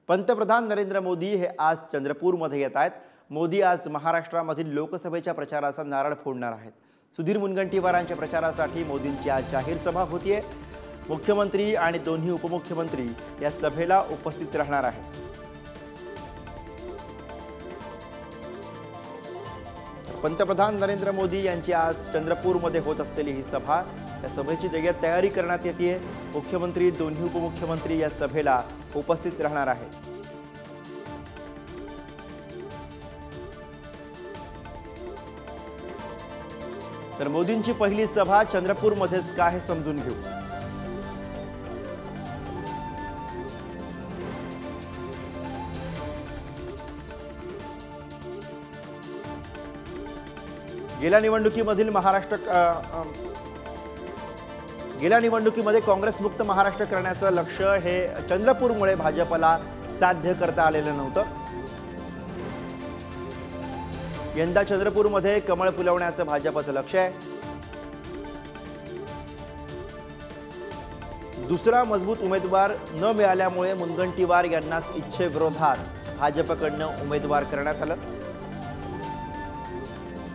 पंतप्रधान नरेंद्र मोदी हे आज चंद्रपूरमध्ये येत आहेत। मोदी आज महाराष्ट्रामधील लोकसभेच्या प्रचाराचा नारळ फोडणार आहेत। सुधीर मुनगंटीवारांच्या प्रचारासाठी मोदींची आज जाहीर सभा होतीये। मुख्यमंत्री आणि दोन्ही उपमुख्यमंत्री या सभेला उपस्थित राहणार आहेत। पंतप्रधान नरेंद्र मोदी यांची आज चंद्रपूरमध्ये होत असलेली ही सभा, या सभेची जय्यत तयारी करण्यात येते। मुख्यमंत्री दोन्ही उपमुख्यमंत्री या सभेला उपस्थित राहणार आहेत। तर मोदींची पहिली सभा चंद्रपूरमध्येच का हे समजून घेऊ। गेल्या निवडणुकीमध्ये काँग्रेस मुक्त महाराष्ट्र करण्याचं लक्ष्य हे चंद्रपूरमुळे भाजपला साध्य करता आलेलं नव्हतं। यंदा चंद्रपूरमध्ये कमळ फुलवण्याचं भाजपचं लक्ष्य आहे। दुसरा मजबूत उमेदवार न मिळाल्यामुळे मुनगंटीवार यांनाच इच्छेविरोधात भाजपकडनं उमेदवार करण्यात आलं।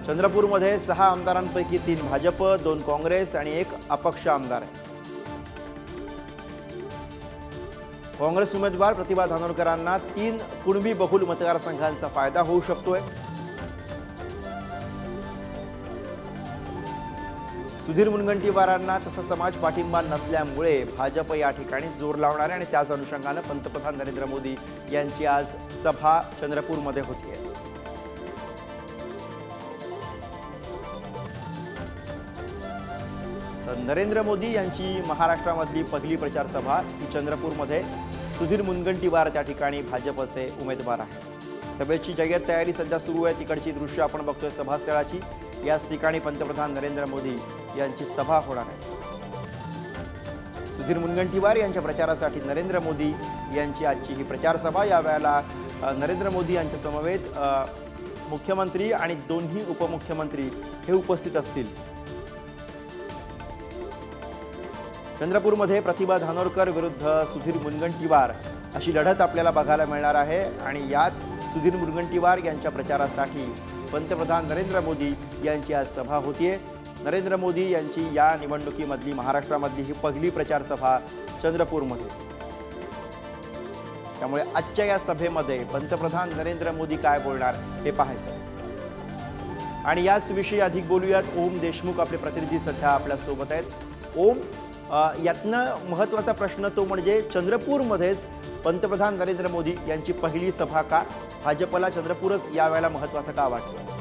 चंद्रपूरमध्ये 6 आमदारांपैकी 3 भाजप, 2 काँग्रेस आणि 1 अपक्ष आमदार आहे। काँग्रेस उमेदवार प्रतिभा धानोरकरांना 3 कुणबी बहुल मतदारसंघांचा फायदा होऊ शकतोय। सुधीर मुनगंटीवारांना तसा समाज पाठिंबा नसल्यामुळे भाजप या ठिकाणी जोर लावणार आहे आणि त्याच अनुषंगाने पंतप्रधान नरेंद्र मोदी यांची आज सभा चंद्रपूरमध्ये होतीये। तर नरेंद्र मोदी यांची महाराष्ट्रामधली पहिली प्रचार सभा ही चंद्रपूरमध्ये सुधीर मुनगंटीवार त्या ठिकाणी भाजपचे उमेदवार आहेत। सभेची जय्यत तयारी सध्या सुरू आहे। तिकडची दृश्य आपण बघतोय सभास्थळाची। याच ठिकाणी पंतप्रधान नरेंद्र मोदी यांची सभा होणार आहे। सुधीर मुनगंटीवार यांच्या प्रचारासाठी नरेंद्र मोदी यांची आजची ही प्रचार सभा। या वेळेला नरेंद्र मोदी यांच्या समवेत मुख्यमंत्री आणि दोन्ही उपमुख्यमंत्री हे उपस्थित असतील। चंद्रपूरमध्ये प्रतिभा धानोरकर विरुद्ध सुधीर मुनगंटीवार अशी लढत आपल्याला बघायला मिळणार आहे आणि यात सुधीर मुनगंटीवार यांच्या प्रचारासाठी पंतप्रधान नरेंद्र मोदी यांची आज सभा होतीये। नरेंद्र मोदी यांची या निवडणुकीमधली महाराष्ट्रामधली ही पहिली प्रचार सभा चंद्रपूरमध्ये। त्यामुळे आजच्या या सभेमध्ये पंतप्रधान नरेंद्र मोदी काय बोलणार हे पाहायचं आणि याच विषयी अधिक बोलूयात। ओम देशमुख आपले प्रतिनिधी सध्या आपल्या सोबत आहेत। ओम, यातनं महत्त्वाचा प्रश्न तो म्हणजे चंद्रपूरमध्येच पंतप्रधान नरेंद्र मोदी यांची पहिली सभा का? भाजपला चंद्रपूरच यावेळेला महत्त्वाचं का वाटतं?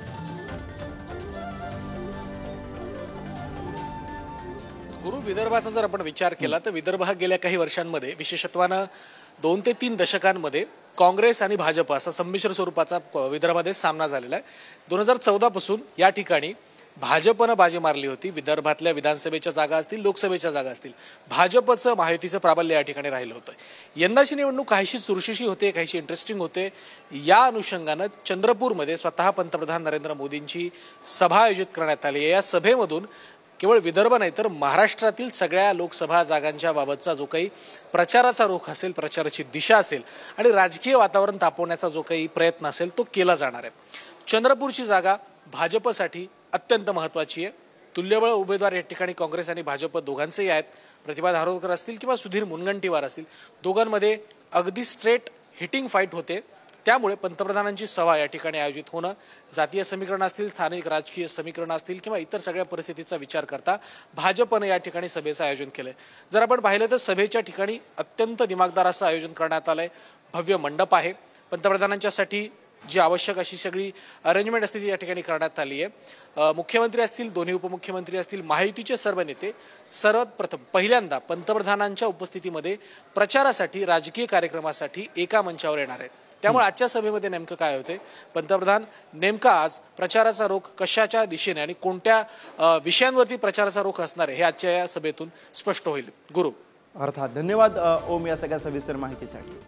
गुरु, विदर्भाचा जर आपण विचार केला तर विदर्भ हा गेल्या काही वर्षांमध्ये विशेषत्वानं 2 ते 3 दशकांमध्ये काँग्रेस आणि भाजप असा संमिश्र स्वरूपाचा विदर्भामध्ये सामना झालेला आहे। 2014 पासून या ठिकाणी भाजपनं बाजी मारली होती। विदर्भातल्या विधानसभेच्या जागा असतील, लोकसभेच्या जागा असतील, भाजपचं महायुतीचं प्राबल्य या ठिकाणी राहिलं होतं। यंदाची निवडणूक काहीशी चुरशीची होते, काहीशी इंटरेस्टिंग होते। या अनुषंगानं चंद्रपूरमध्ये स्वतः पंतप्रधान नरेंद्र मोदींची सभा आयोजित करण्यात आली आहे। या सभेमधून केवळ विदर्भ नाही तर महाराष्ट्रातील सगळ्या लोकसभा जागांच्या बाबतचा जो काही प्रचाराचा रुख असेल, प्रचाराची दिशा असेल आणि राजकीय वातावरण तापवण्याचा जो काही प्रयत्न असेल तो केला जाणार आहे। चंद्रपूरची जागा भाजपसाठी अत्यंत महत्त्वाची आहे। तुल्यबळ उमेदवार या ठिकाणी काँग्रेस आणि भाजप दोघांचेही आहेत। प्रतिभा धानोरकर असतील किंवा सुधीर मुनगंटीवार असतील, दोघांमध्ये अगदी स्ट्रेट हिटिंग फाईट होते। त्यामुळे पंतप्रधानांची सभा या ठिकाणी आयोजित होणं, जातीय समीकरण असतील, स्थानिक राजकीय समीकरण असतील किंवा इतर सगळ्या परिस्थितीचा विचार करता भाजपने या ठिकाणी सभेचं आयोजन केलंय। जर आपण पाहिलं तर सभेच्या ठिकाणी अत्यंत दिमागदार असं आयोजन करण्यात आलंय। भव्य मंडप आहे। पंतप्रधानांच्यासाठी जी आवश्यक अशी सगळी अरेंजमेंट असते ती या ठिकाणी करण्यात आली आहे। मुख्यमंत्री असतील, दोन्ही उपमुख्यमंत्री असतील, महायुतीचे सर्व नेते सर्वात प्रथम पहिल्यांदा पंतप्रधानांच्या उपस्थितीमध्ये प्रचारासाठी, राजकीय कार्यक्रमासाठी एका मंचावर येणार आहेत। त्यामुळे आजच्या सभेमध्ये नेमकं काय होते, पंतप्रधान नेमका आज प्रचाराचा रोख कशाच्या दिशेने आणि कोणत्या विषयांवरती प्रचाराचा रोख असणार आहे हे आजच्या या सभेतून स्पष्ट होईल। गुरु, अर्थात धन्यवाद ओम या सगळ्या सविस्तर माहितीसाठी।